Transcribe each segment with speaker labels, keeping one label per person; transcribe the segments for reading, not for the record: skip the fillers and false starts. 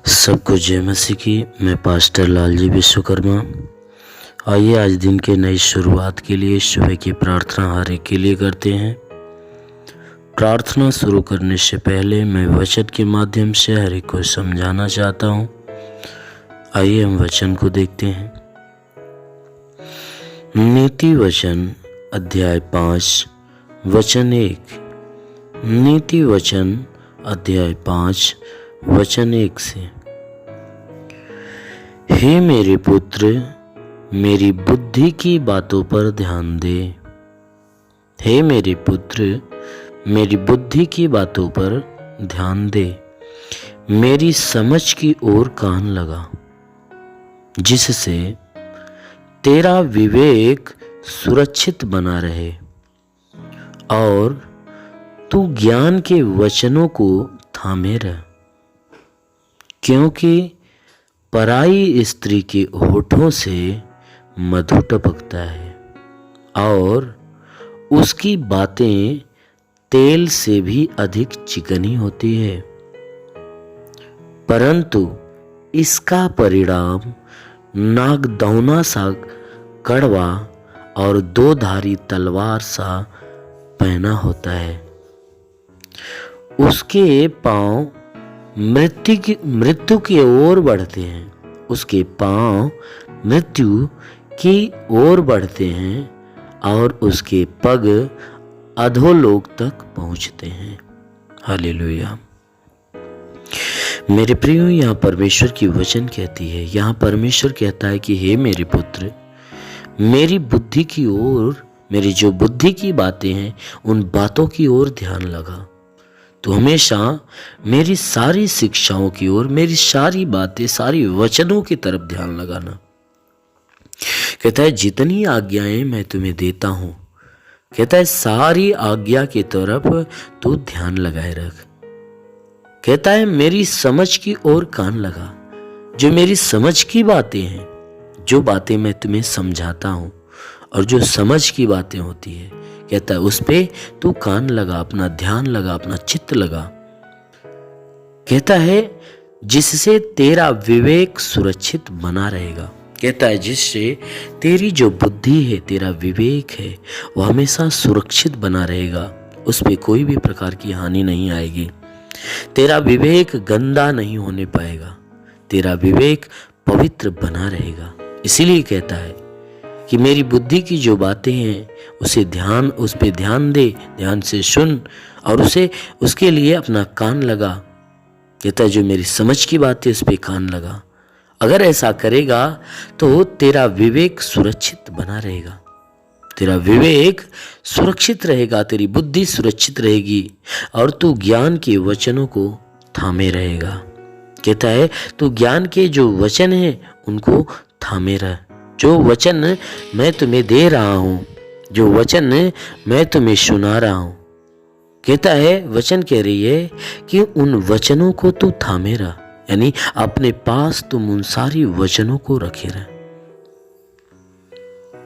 Speaker 1: सबको जय मसीह की। मैं पास्टर लालजी विश्वकर्मा। आइए आज दिन के नई शुरुआत के लिए सुबह की प्रार्थना हर एक के लिए करते हैं। प्रार्थना शुरू करने से पहले मैं वचन के माध्यम से हर एक को समझाना चाहता हूँ। आइए हम वचन को देखते हैं। नीति वचन अध्याय 5 वचन 1। नीति वचन अध्याय 5 वचन 1 से। हे मेरे पुत्र, मेरी बुद्धि की बातों पर ध्यान दे। हे मेरे पुत्र, मेरी बुद्धि की बातों पर ध्यान दे। मेरी समझ की ओर कान लगा, जिससे तेरा विवेक सुरक्षित बना रहे और तू ज्ञान के वचनों को थामे रह। क्योंकि पराई स्त्री के होठों से मधु टपकता है और उसकी बातें तेल से भी अधिक चिकनी होती है, परंतु इसका परिणाम नागदौना सा कड़वा और दो धारी तलवार सा पहना होता है। उसके पांव मृत्यु की ओर बढ़ते हैं। उसके पांव मृत्यु की ओर बढ़ते हैं और उसके पग अधोलोक तक पहुंचते हैं। हालेलुया। मेरे प्रियो, यहाँ परमेश्वर की वचन कहती है, यहाँ परमेश्वर कहता है कि हे मेरे पुत्र, मेरी बुद्धि की ओर, मेरी जो बुद्धि की बातें हैं उन बातों की ओर ध्यान लगा। तो हमेशा मेरी सारी शिक्षाओं की ओर, मेरी सारी बातें, सारी वचनों की तरफ ध्यान लगाना। कहता है जितनी आज्ञाएं मैं तुम्हें देता हूं, कहता है सारी आज्ञा की तरफ तू ध्यान लगाए रख। कहता है मेरी समझ की ओर कान लगा। जो मेरी समझ की बातें हैं, जो बातें मैं तुम्हें समझाता हूं और जो समझ की बातें होती है, कहता है उस पे तू कान लगा, अपना ध्यान लगा, अपना चित्त लगा। कहता है जिससे तेरा विवेक सुरक्षित बना रहेगा। कहता है जिससे तेरी जो बुद्धि है, तेरा विवेक है, वो हमेशा सुरक्षित बना रहेगा। उस पे कोई भी प्रकार की हानि नहीं आएगी। तेरा विवेक गंदा नहीं होने पाएगा। तेरा विवेक पवित्र बना रहेगा। इसीलिए कहता है कि मेरी बुद्धि की जो बातें हैं उस पे ध्यान दे, ध्यान से सुन और उसके लिए अपना कान लगा। कहता है जो मेरी समझ की बातें उस पे कान लगा। अगर ऐसा करेगा तो तेरा विवेक सुरक्षित बना रहेगा। तेरा विवेक सुरक्षित रहेगा, तेरी बुद्धि सुरक्षित रहेगी और तू ज्ञान के वचनों को थामे रहेगा। कहता है तू ज्ञान के जो वचन हैं उनको थामे रह। जो वचन मैं तुम्हें दे रहा हूं, जो वचन मैं तुम्हें सुना रहा हूं, कहता है वचन कह रही है कि उन वचनों को तू थामे रह, यानी अपने पास तुम उन सारी वचनों को रखे रह।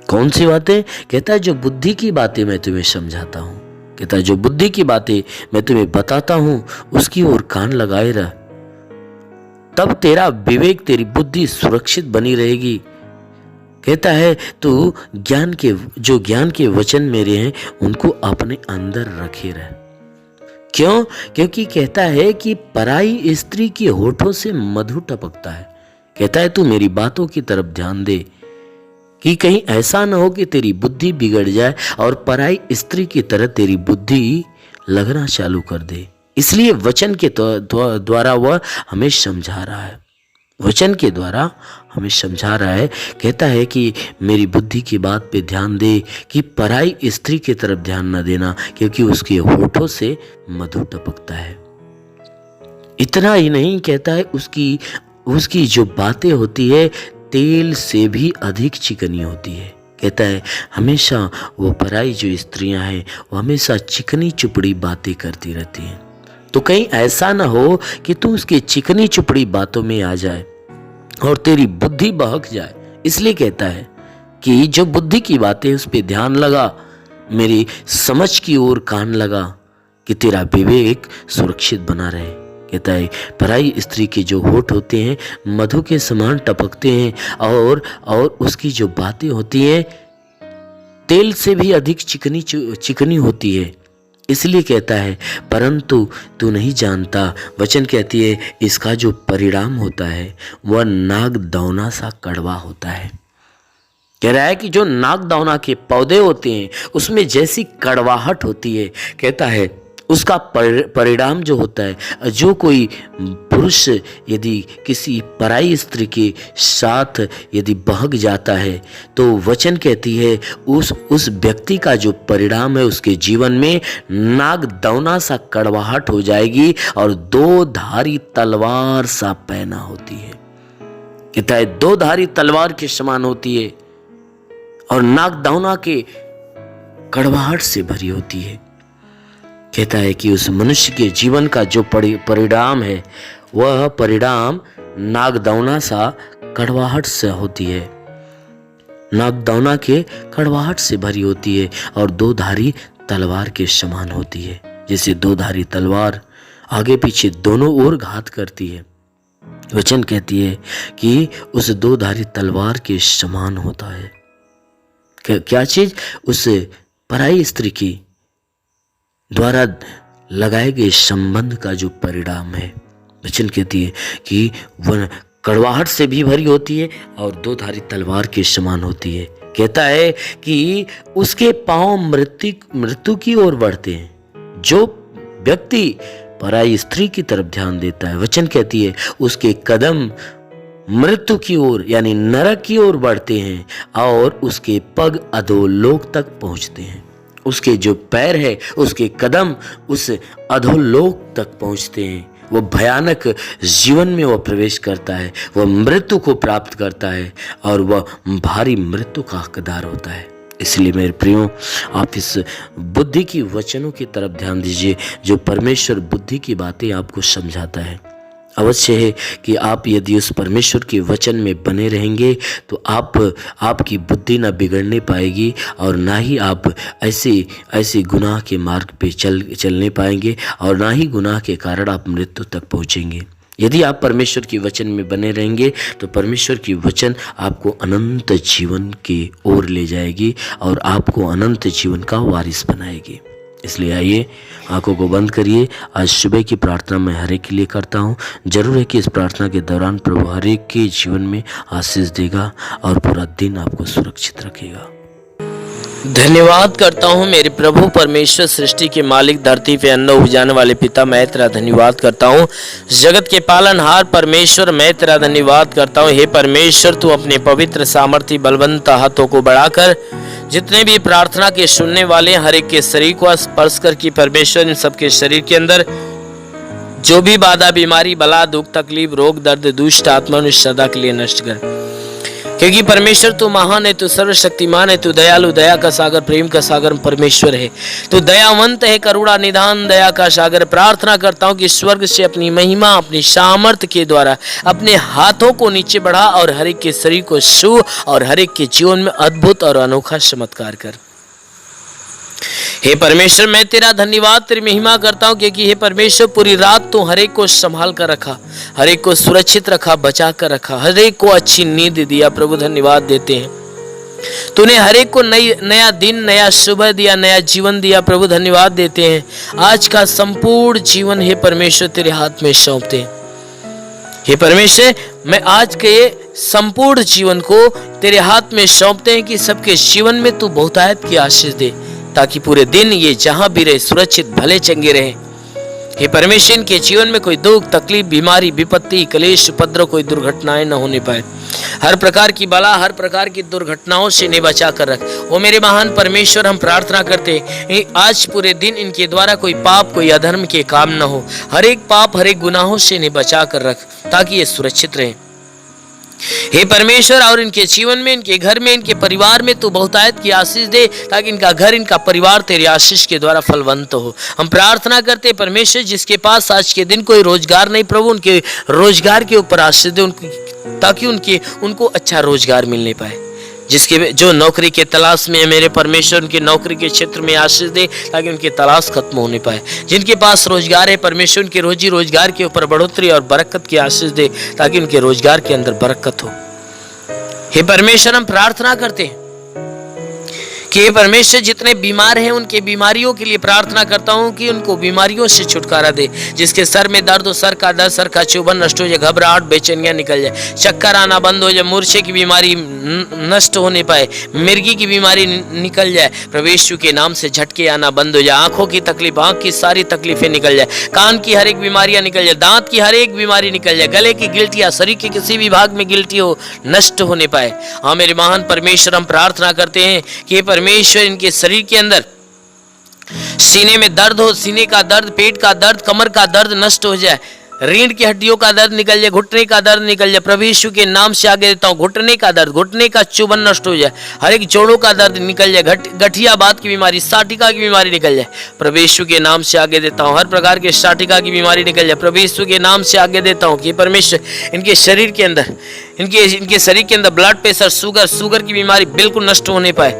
Speaker 1: कौन सी बातें? कहता है जो बुद्धि की बातें मैं तुम्हें समझाता हूं, कहता है जो बुद्धि की बातें मैं तुम्हें बताता हूं उसकी ओर कान लगाए रह। तब तेरा विवेक, तेरी बुद्धि सुरक्षित बनी रहेगी। कहता है तू ज्ञान के वचन मेरे हैं उनको अपने अंदर रखे रह। क्यों? क्योंकि कहता है कि पराई स्त्री के होठों से मधु टपकता है। कहता है तू मेरी बातों की तरफ ध्यान दे कि कहीं ऐसा ना हो कि तेरी बुद्धि बिगड़ जाए और पराई स्त्री की तरह तेरी बुद्धि लगना चालू कर दे। इसलिए वचन के द्वारा वह हमें समझा रहा है। वचन के द्वारा हमें समझा रहा है। कहता है कि मेरी बुद्धि की बात पे ध्यान दे कि पराई स्त्री की तरफ ध्यान न देना, क्योंकि उसके होठों से मधु टपकता है। इतना ही नहीं, कहता है उसकी जो बातें होती है तेल से भी अधिक चिकनी होती है। कहता है हमेशा वो पराई जो स्त्रियां हैं वो हमेशा चिकनी चुपड़ी बातें करती रहती हैं। तो कहीं ऐसा ना हो कि तू उसकी चिकनी चुपड़ी बातों में आ जाए और तेरी बुद्धि बहक जाए। इसलिए कहता है कि जो बुद्धि की बातें उस पर ध्यान लगा, मेरी समझ की ओर कान लगा कि तेरा विवेक सुरक्षित बना रहे। कहता है पराई स्त्री के जो होठ होते हैं मधु के समान टपकते हैं, और उसकी जो बातें होती हैं तेल से भी अधिक चिकनी होती है। इसलिए कहता है परंतु तू नहीं जानता, वचन कहती है इसका जो परिणाम होता है वह नागदौना सा कड़वा होता है। कह रहा है कि जो नागदौना के पौधे होते हैं उसमें जैसी कड़वाहट होती है, कहता है उसका परिणाम जो होता है, जो कोई पुरुष यदि किसी पराई स्त्री के साथ यदि बहक जाता है तो वचन कहती है उस व्यक्ति का जो परिणाम है उसके जीवन में नागदौना सा कड़वाहट हो जाएगी और दो धारी तलवार सा पैना होती है। कहता है दो धारी तलवार के समान होती है और नागदौना के कड़वाहट से भरी होती है। कहता है कि उस मनुष्य के जीवन का जो परिणाम है वह परिणाम नागदौना सा कड़वाहट से होती है, नागदौना के कड़वाहट से भरी होती है और दो धारी तलवार के समान होती है। जैसे दो धारी तलवार आगे पीछे दोनों ओर घात करती है, वचन कहती है कि उस दो धारी तलवार के समान होता है। क्या चीज? उस पराई स्त्री की द्वारा लगाए गए संबंध का जो परिणाम है। वचन कहती है कि वह कड़वाहट से भी भरी होती है और दो धारी तलवार के समान होती है। कहता है कि उसके पांव मृत्यु की ओर बढ़ते हैं। जो व्यक्ति पराई स्त्री की तरफ ध्यान देता है, वचन कहती है उसके कदम मृत्यु की ओर यानी नरक की ओर बढ़ते हैं और उसके पग अधोलोक तक पहुंचते हैं। उसके जो पैर है, उसके कदम उस अधोलोक तक पहुंचते हैं। वो भयानक जीवन में वह प्रवेश करता है, वह मृत्यु को प्राप्त करता है और वह भारी मृत्यु का हकदार होता है। इसलिए मेरे प्रियो, आप इस बुद्धि की वचनों की तरफ ध्यान दीजिए जो परमेश्वर बुद्धि की बातें आपको समझाता है। अवश्य है कि आप यदि उस परमेश्वर के वचन में बने रहेंगे तो आपकी बुद्धि ना बिगड़ने पाएगी और ना ही आप ऐसे गुनाह के मार्ग पे चलने पाएंगे और ना ही गुनाह के कारण आप मृत्यु तक पहुंचेंगे। यदि आप परमेश्वर के वचन में बने रहेंगे तो परमेश्वर की वचन आपको अनंत जीवन की ओर ले जाएगी और आपको अनंत जीवन का वारिस बनाएगी। इसलिए आइए आंखों को बंद करिए। आज सुबह की प्रार्थना मैं हर एक के लिए करता हूँ। जरूर है कि इस प्रार्थना के दौरान प्रभु हर एक के जीवन में आशीष देगा और पूरा दिन आपको सुरक्षित रखेगा।
Speaker 2: धन्यवाद करता हूँ मेरे प्रभु परमेश्वर, सृष्टि के मालिक, धरती पे अन्न उपजाने वाले पिता, मैं तेरा धन्यवाद करता हूँ। जगत के पालनहार परमेश्वर, मैं तेरा धन्यवाद करता हूँ। हे परमेश्वर, तू अपने पवित्र सामर्थ्य बलवंत हाथों को बढ़ाकर जितने भी प्रार्थना के सुनने वाले हर एक के शरीर को स्पर्श कर कि परमेश्वर इन सबके शरीर के अंदर जो भी बाधा, बीमारी, बला, दुख, तकलीफ, रोग, दर्द, दुष्ट आत्मा सदा के लिए नष्ट कर। क्योंकि परमेश्वर तू महान है, तू सर्वशक्तिमान है, तू दयालु, दया का सागर, प्रेम का सागर परमेश्वर है। तू दयावंत है, करुणा निधान, दया का सागर। प्रार्थना करता हूँ कि स्वर्ग से अपनी महिमा, अपनी सामर्थ्य के द्वारा अपने हाथों को नीचे बढ़ा और हर एक के शरीर को छू और हर एक के जीवन में अद्भुत और अनोखा चमत्कार कर। हे परमेश्वर, मैं तेरा धन्यवाद, तेरी महिमा करता हूँ क्योंकि हे परमेश्वर पूरी रात तू हर एक को संभाल कर रखा, हर एक को सुरक्षित रखा, बचा कर रखा, हर एक को अच्छी नींद दिया। प्रभु धन्यवाद देते हैं, तूने हर एक को नया दिन, नया सुबह दिया, नया जीवन दिया। प्रभु धन्यवाद देते हैं। आज का संपूर्ण जीवन हे परमेश्वर तेरे हाथ में सौंपते हैं। हे परमेश्वर, मैं आज के संपूर्ण जीवन को तेरे हाथ में सौंपते हैं कि सबके जीवन में तू बहुतायत की आशीष दे ताकि पूरे दिन ये जहां भी रहे सुरक्षित भले चंगे रहे। हे परमेश्वर, इनके जीवन में कोई दुख, तकलीफ, बीमारी, विपत्ति, क्लेश, उपद्रव, कोई दुर्घटनाएं न होने पाए। हर प्रकार की बला, हर प्रकार की दुर्घटनाओं से इन्हें बचा कर रख। ओ मेरे महान परमेश्वर, हम प्रार्थना करते हैं आज पूरे दिन इनके द्वारा कोई पाप, कोई अधर्म के काम न हो। हर एक पाप, हर एक गुनाहों से इन्हें बचा कर रख ताकि ये सुरक्षित रहे। हे परमेश्वर, और इनके जीवन में, इनके घर में, इनके परिवार में तू बहुतायत की आशीष दे ताकि इनका घर, इनका परिवार तेरी आशीष के द्वारा फलवंत हो। हम प्रार्थना करते परमेश्वर, जिसके पास आज के दिन कोई रोजगार नहीं, प्रभु उनके रोजगार के ऊपर आशीष दे ताकि उनको अच्छा रोजगार मिलने पाए। जिसके जो नौकरी के तलाश में है मेरे परमेश्वर उनके नौकरी के क्षेत्र में आशीष दे ताकि उनकी तलाश खत्म होने पाए। जिनके पास रोजगार है परमेश्वर उनके रोजी रोजगार के ऊपर बढ़ोतरी और बरकत की आशीष दे ताकि उनके रोजगार के अंदर बरकत हो। हे परमेश्वर हम प्रार्थना करते हैं कि हे परमेश्वर जितने बीमार हैं उनके बीमारियों के लिए प्रार्थना करता हूं कि उनको बीमारियों से छुटकारा दे। जिसके सर में दर्द हो, सर का दर्द, सर का चुभन नष्ट हो जाए, घबराहट बेचैनियां निकल जाए, चक्कर आना बंद हो जाए, मूर्छे की बीमारी नष्ट होने पाए, मिर्गी की बीमारी निकल जाए, प्रभु यीशु के नाम से झटके आना बंद हो जाए, आंखों की तकलीफ, आंख की सारी तकलीफें निकल जाए, कान की हर एक बीमारियां निकल जाए, दांत की हर एक बीमारी निकल जाए, गले की गिल्टियां, शरीर के किसी भी भाग में गिल्टी हो नष्ट होने पाए। हाँ मेरे महान परमेश्वर हम प्रार्थना करते हैं कि परमेश्वर इनके शरीर के अंदर सीने में दर्द हो, सीने का दर्द, पेट का दर्द, कमर का दर्द नष्ट हो जाए, रीढ़ की हड्डियों का दर्द निकल जाए, घुटने का दर्द निकल जाए, प्रभु यीशु के नाम से आगे देता हूँ। घुटने का दर्द, घुटने का चुभन नष्ट हो जाए, हर एक जोड़ों का दर्द निकल जाए, गठिया बात की बीमारी, साटिका की बीमारी निकल जाए, प्रभु यीशु के नाम से आगे देता हूँ। हर प्रकार के साटिका की बीमारी निकल जाए, प्रभु यीशु के नाम से आगे देता हूँ कि परमेश्वर इनके शरीर के अंदर इनके शरीर के अंदर ब्लड प्रेशर, शुगर की बीमारी बिल्कुल नष्ट होने पाए,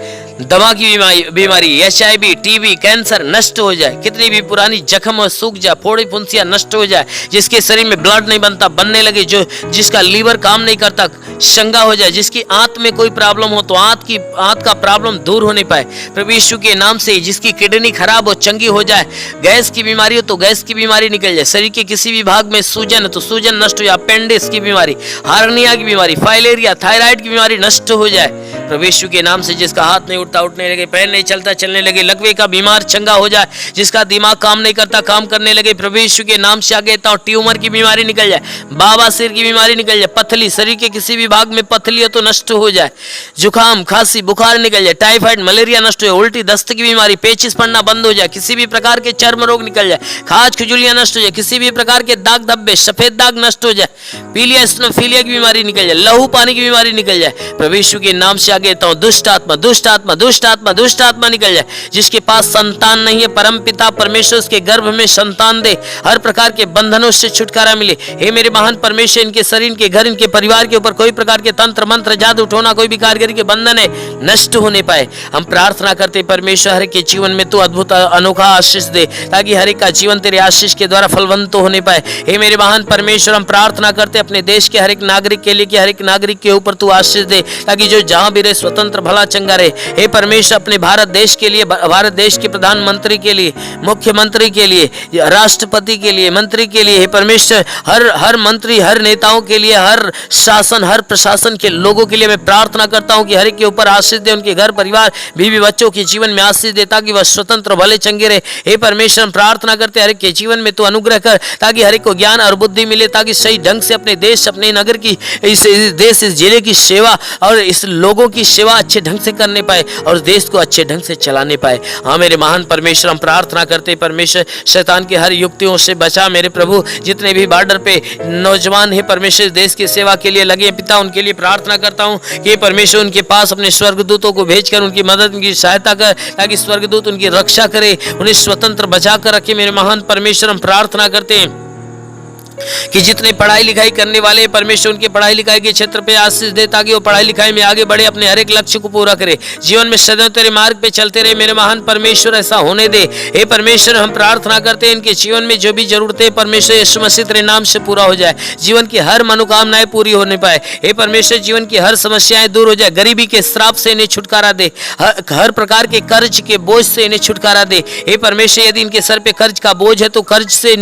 Speaker 2: दमा की बीमारी, HIV, TB, कैंसर नष्ट हो जाए, कितनी भी पुरानी जख्म हो सूख जाए, फोड़ी फुंसियां नष्ट हो जाए, जिसके शरीर में ब्लड नहीं बनता बनने लगे, जिसका लीवर काम नहीं करता शंगा हो जाए, जिसकी आंत में कोई प्रॉब्लम हो तो आंत का प्रॉब्लम दूर होने पाए प्रभु यीशु के नाम से, जिसकी किडनी खराब हो चंगी हो जाए, गैस की बीमारी हो तो गैस की बीमारी निकल जाए, शरीर के किसी भी भाग में सूजन है तो सूजन नष्ट हो जाए, अपेंडिक्स की बीमारी, हार्निया की बीमारी, फाइलेरिया, थायराइड की बीमारी नष्ट हो जाए प्रभु यीशु के नाम से, जिसका हाथ नहीं उठता उठने लगे, पैर नहीं चलता चलने लगे, लकवे का बीमार चंगा हो जाए, जिसका दिमाग काम नहीं करता काम करने लगे, प्रभु यीशु के नाम से आगे देता हूं। ट्यूमर की बीमारी निकल जाए, बवासीर की बीमारी निकल जाए, पथली, शरीर के किसी भी भाग में पथली हो तो नष्ट हो जाए, जुकाम, खांसी, बुखार निकल जाए, टाइफाइड, मलेरिया नष्ट हो जाए, उल्टी, दस्त की बीमारी, पेचिस पड़ना बंद हो जाए, किसी भी प्रकार के चर्म रोग निकल जाए, खाज खुजलियां नष्ट हो जाए, किसी भी प्रकार के दाग धब्बे, सफेद दाग नष्ट हो जाए, पीलिया स्नोफीलिया की बीमारी निकल जाए, लहू पानी की बीमारी निकल जाए, प्रभु यीशु के नाम से आगे देता हूं। दुष्ट आत्मा निकल जाए, जिसके पास संतान नहीं है परम पिता परमेश्वर उसके गर्भ में संतान दे, हर प्रकार के बंधनों से छुटकारा मिले। हे मेरे महान परमेश्वर इनके शरीर, इनके घर, इनके परिवार के ऊपर कोई प्रकार के तंत्र मंत्र, जादू टोना, कोई भी कारीगरी के बंधन है नष्ट होने पाए। हम प्रार्थना करते परमेश्वर हर के जीवन में तू अद्भुत अनोखा आशीष दे ताकि हर एक का जीवन तेरे आशीष के द्वारा फलवंत होने पाए। हे मेरे महान परमेश्वर हम प्रार्थना करते अपने देश के हर एक नागरिक के लिए कि हर एक नागरिक के ऊपर तू आशीष दे ताकि जो जहां भी रहे स्वतंत्र भला चंगा रहे। हे परमेश्वर अपने भारत देश के लिए, भारत देश के प्रधानमंत्री के लिए, मुख्यमंत्री के लिए, राष्ट्रपति के लिए, मंत्री के लिए, हे परमेश्वर हर मंत्री, हर नेताओं के लिए, हर शासन, हर प्रशासन के लोगों के लिए मैं प्रार्थना करता हूं कि हर एक के ऊपर आशीष दे, उनके घर परिवार बीवी बच्चों के जीवन में आशीष दे ताकि वह स्वतंत्र भले चंगे रहे। हे परमेश्वर हम प्रार्थना करते हर एक के जीवन में तू अनुग्रह कर ताकि हर एक को ज्ञान और बुद्धि मिले ताकि सही ढंग से अपने देश, अपने नगर की, इस देश, इस जिले की सेवा और इस लोगों की सेवा अच्छे ढंग से करने पाए और देश को अच्छे ढंग से चलाने पाए। हाँ मेरे महान परमेश्वर हम प्रार्थना करते परमेश्वर शैतान की हर युक्तियों से बचा मेरे प्रभु। जितने भी बॉर्डर पे नौजवान है परमेश्वर देश की सेवा के लिए लगे पिता, उनके लिए प्रार्थना करता हूँ कि परमेश्वर उनके पास अपने स्वर्गदूतों को भेजकर उनकी मदद, उनकी सहायता कर ताकि स्वर्गदूत उनकी रक्षा करे, उन्हें स्वतंत्र बचा कर रखे। मेरे महान परमेश्वर हम प्रार्थना करते हैं कि जितने पढ़ाई लिखाई करने वाले परमेश्वर उनके पढ़ाई लिखाई के क्षेत्र पे आशीष दे ताकि वो पढ़ाई लिखाई में आगे बढ़े, अपने हर एक लक्ष्य को पूरा करे, जीवन में सदैव तेरे मार्ग पे चलते रहे। मेरे महान परमेश्वर ऐसा होने दे। हे परमेश्वर हम प्रार्थना करते हैं इनके जीवन में जो भी जरूरतें परमेश्वर यीशु मसीह तेरे नाम से पूरा हो जाए, जीवन की हर मनोकामनाएं पूरी होने पाए। हे परमेश्वर जीवन की हर समस्याएं दूर हो जाए, गरीबी के श्राप से इन्हें छुटकारा दे, हर प्रकार के कर्ज के बोझ से इन्हें छुटकारा दे। हे परमेश्वर यदि इनके सर पे कर्ज का बोझ है तो कर्ज से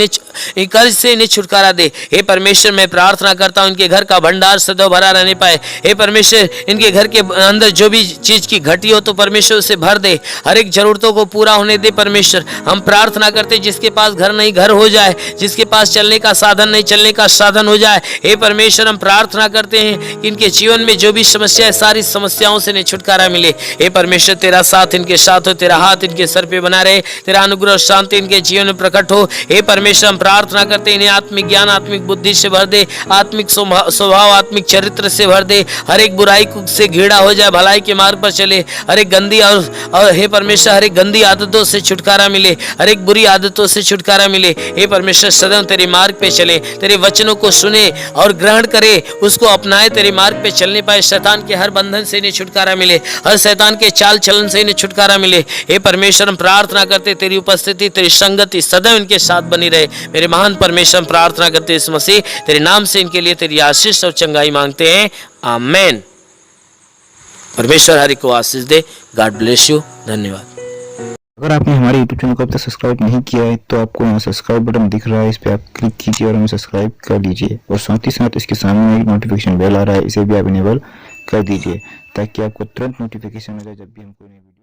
Speaker 2: इन्हें छुटकारा दे। हे परमेश्वर मैं प्रार्थना करता हूं इनके घर का भंडार सदैव भरा रहने पाए। हे परमेश्वर इनके घर के अंदर जो भी चीज की घटी हो तो परमेश्वर उसे भर दे, हर एक जरूरतों को पूरा होने दे। परमेश्वर हम प्रार्थना करते जिसके पास घर नहीं घर हो जाए, जिसके पास चलने का साधन नहीं चलने का साधन हो जाए। हे परमेश्वर हम प्रार्थना करते हैं कि इनके जीवन में जो भी समस्या है सारी समस्याओं से इन्हें छुटकारा मिले। हे परमेश्वर तेरा साथ इनके साथ हो, तेरा हाथ इनके सर पे बना रहे, तेरा अनुग्रह शांति इनके जीवन में प्रकट हो। हे परमेश्वर हम प्रार्थना करते इन्हें आत्मिक ज्ञान, आत्मिक बुद्धि से भर दे, आत्मिक स्वभाव, आत्मिक चरित्र से भर दे। हर एक बुराई से घिरा हो जाए, भलाई के मार्ग पर चले। हर एक गंदी और हे परमेश्वर हर एक गंदी आदतों से छुटकारा मिले, हर एक बुरी आदतों से छुटकारा मिले। हे परमेश्वर सदैव तेरे मार्ग पे चले, तेरे वचनों को सुने और ग्रहण करे, उसको अपनाए, तेरे मार्ग पे चलने पाए। शैतान के हर बंधन से इन्हें छुटकारा मिले, हर शैतान के चाल चलन से इन्हें छुटकारा मिले। हे परमेश्वर हम प्रार्थना करते तेरी उपस्थिति, तेरी संगति सदैव इनके साथ बनी रहे। मेरे महान परमेश्वर प्रार्थना करते इस मसीह तेरे नाम से इनके लिए तेरी आशीष और चंगाई मांगते हैं, आमेन। परमेश्वर हरि को आशीष दे। God bless you. धन्यवाद।
Speaker 3: अगर आपने हमारे YouTube चैनल को अब तक सब्सक्राइब नहीं किया है तो आपको यहाँ सब्सक्राइब बटन दिख रहा है, इस पर आप क्लिक कीजिए और हमें सब्सक्राइब कर लीजिए। और साथ ही साथ इसके सामने एक नोटिफिकेशन बेल आ रहा है, इसे भी आप इनेबल कर दीजिए ताकि आपको तुरंत नोटिफिकेशन मिले जब भी हम कोई नई वीडियो